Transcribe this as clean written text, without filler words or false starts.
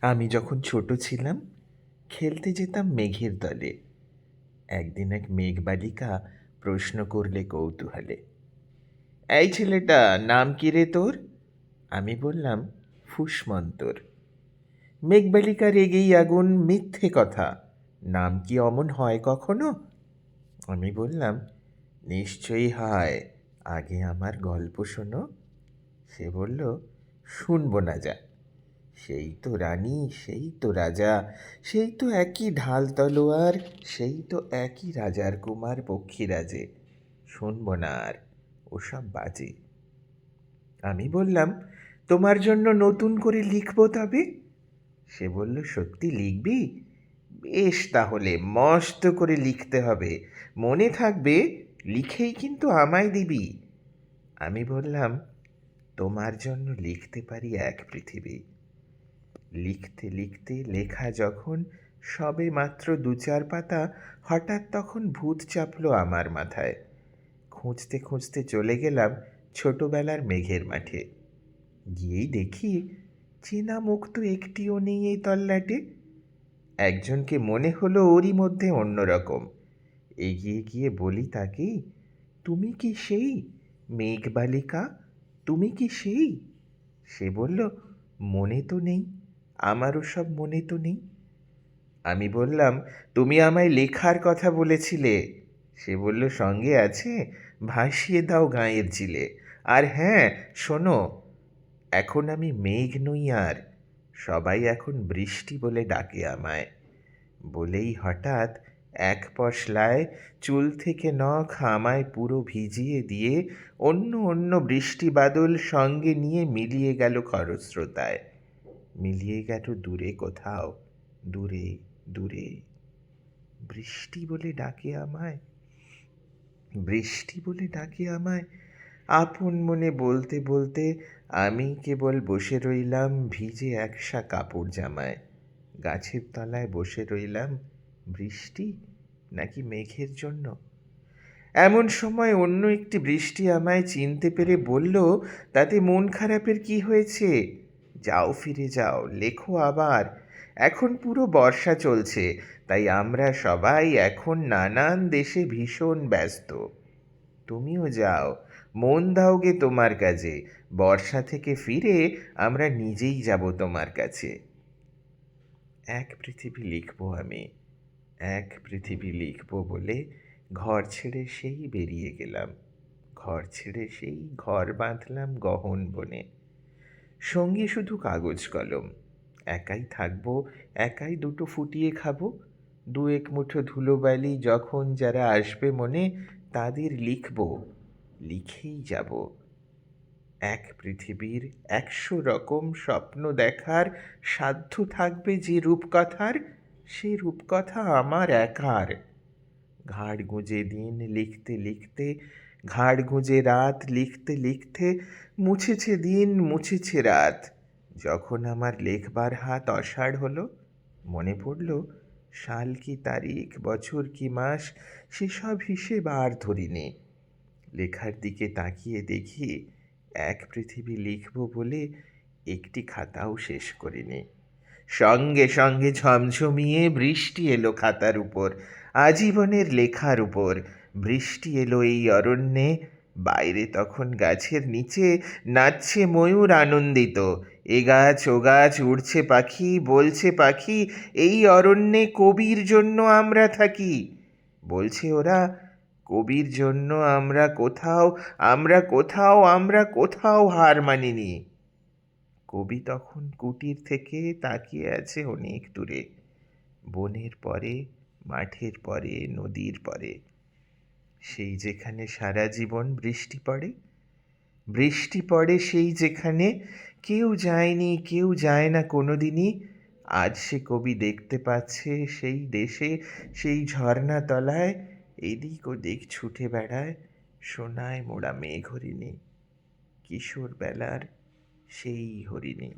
আমি যখন ছোট ছিলাম খেলতে যেতাম মেঘের দলে। একদিন এক মেঘবালিকা প্রশ্ন করলে কৌতূহলে, এই ছেলেটা, নাম কি রে তোর? আমি বললাম, ফুসমন্তর। মেঘবালিকা রেগেই আগুন, মিথ্যে কথা, নাম কি অমন হয় কখনো? আমি বললাম, নিশ্চয়ই হয়, আগে আমার গল্প শোনো। সে বলল, শুনবো না যা, সেই তো রানী, সেই তো রাজা, সেই তো একই ঢাল তলোয়ার, সেই তো একই রাজার কুমার পক্ষীরাজে, শুনবো না আর, ওসব বাজে। আমি বললাম, তোমার জন্য নতুন করে লিখবো তবে। সে বলল, সত্যি লিখবি? বেশ, তাহলে মস্ত করে লিখতে হবে, মনে থাকবে, লিখেই কিন্তু আমায় দিবি। আমি বললাম, তোমার জন্য লিখতে পারি এক পৃথিবী। লিখতে লিখতে লেখা যখন সবে মাত্র ২-৪ পাতা, হঠাৎ তখন ভূত চাপল আমার মাথায়। খুঁজতে খুঁজতে চলে গেলাম ছোটবেলার মেঘের মাঠে। গিয়েই দেখি চেনা মুখ তো একটিও নেই এই তল্লাটে। একজনকে মনে হলো ওরই মধ্যে অন্যরকম। এগিয়ে গিয়ে বলি তাকেই, তুমি কি সেই মেঘবালিকা? তুমি কি সেই? সে বলল, মনে তো নেই, আমারও সব মনে তো নেই। আমি বললাম, তুমি আমায় লেখার কথা বলেছিলে। সে বলল, সঙ্গে আছে, ভাসিয়ে দাও গাঁয়ের ঝিলে। আর হ্যাঁ, শোনো, এখন আমি মেঘ নই আর, সবাই এখন বৃষ্টি বলে ডাকে আমায়। বলেই হঠাৎ এক পশলায় চুল থেকে নখ আমায় পুরো ভিজিয়ে দিয়ে অন্য অন্য বৃষ্টি বাদল সঙ্গে নিয়ে মিলিয়ে গেল খরস্রোতায়, মিলিয়ে গেল দূরে কোথাও, দূরে দূরে। বৃষ্টি বলে ডাকে আমায়, বৃষ্টি বলে ডাকে আমায়। আপন মনে বলতে বলতে আমি কেবল বসে রইলাম ভিজে একসা কাপড় জামায়। গাছের তলায় বসে রইলাম, বৃষ্টি নাকি মেঘের জন্য। এমন সময় অন্য একটি বৃষ্টি আমায় চিনতে পেরে বলল, তাতে মন খারাপের কি হয়েছে? যাও, ফিরে যাও, লেখো আবার। এখন পুরো বর্ষা চলছে, তাই আমরা সবাই এখন নানান দেশে ভীষণ ব্যস্ত। তুমিও যাও, মন দাওগে তোমার কাজে, বর্ষা থেকে ফিরে আমরা নিজেই যাব তোমার কাছে। এক পৃথিবী লিখব আমি, এক পৃথিবী লিখব বলে ঘর ছেড়ে সেই বেরিয়ে গেলাম। ঘর ছেড়ে সেই ঘর বাঁধলাম গহন বনে। সঙ্গে শুধু কাগজ কলম। একাই থাকবো, একাই দুটো ফুটিয়ে খাবো। ২-১ মুঠো ধুলোবালি যখন যারা আসবে মনে, তাদের লিখব, লিখেই যাব। এক পৃথিবীর ১০০ রকম স্বপ্ন দেখার সাধ্য থাকবে যে রূপকথার, সেই রূপকথা আমার একার। ঘাড় গুঁজে দিন লিখতে লিখতে, ঘাড় গুঁজে রাত লিখতে লিখতে, মুছেছে দিন, মুছেছে রাত। যখন আমার লেখবার হাত অসাড় হলো, মনে পড়ল সাল কি তারিখ, বছর কি মাস, সেসব হিসেব আর ধরিনি। লেখার দিকে তাকিয়ে দেখি এক পৃথিবী লিখব বলে একটি খাতাও শেষ করিনি। সঙ্গে সঙ্গে ঝমঝমিয়ে বৃষ্টি এলো খাতার উপর, আজীবনের লেখার উপর। বৃষ্টি এলো এই অরণ্যে, বাইরে তখন গাছের নিচে নাচছে ময়ূর আনন্দিত। এ গাছ ও গাছ উড়ছে পাখি, বলছে পাখি, এই অরণ্যে কবির জন্য আমরা থাকি। বলছে ওরা, কবির জন্য আমরা কোথাও, আমরা কোথাও, আমরা কোথাও হার মানিনি। কবি তখন কুটির থেকে তাকিয়ে আছে অনেক দূরে, বনের পরে, মাঠের পরে, নদীর পরে, সেই যেখানে সারা জীবন বৃষ্টি পড়ে। বৃষ্টি পড়ে সেই যেখানে কেউ যায়নি, কেউ যায় না কোনোদিনই। আজ সে কবি দেখতে পাচ্ছে সেই দেশে, সেই ঝর্ণা তলায় এদিক ওদিক ছুটে বেড়ায় সোনায় মোড়া মেঘ হরিণী, কিশোর বেলার সেই হরিণী।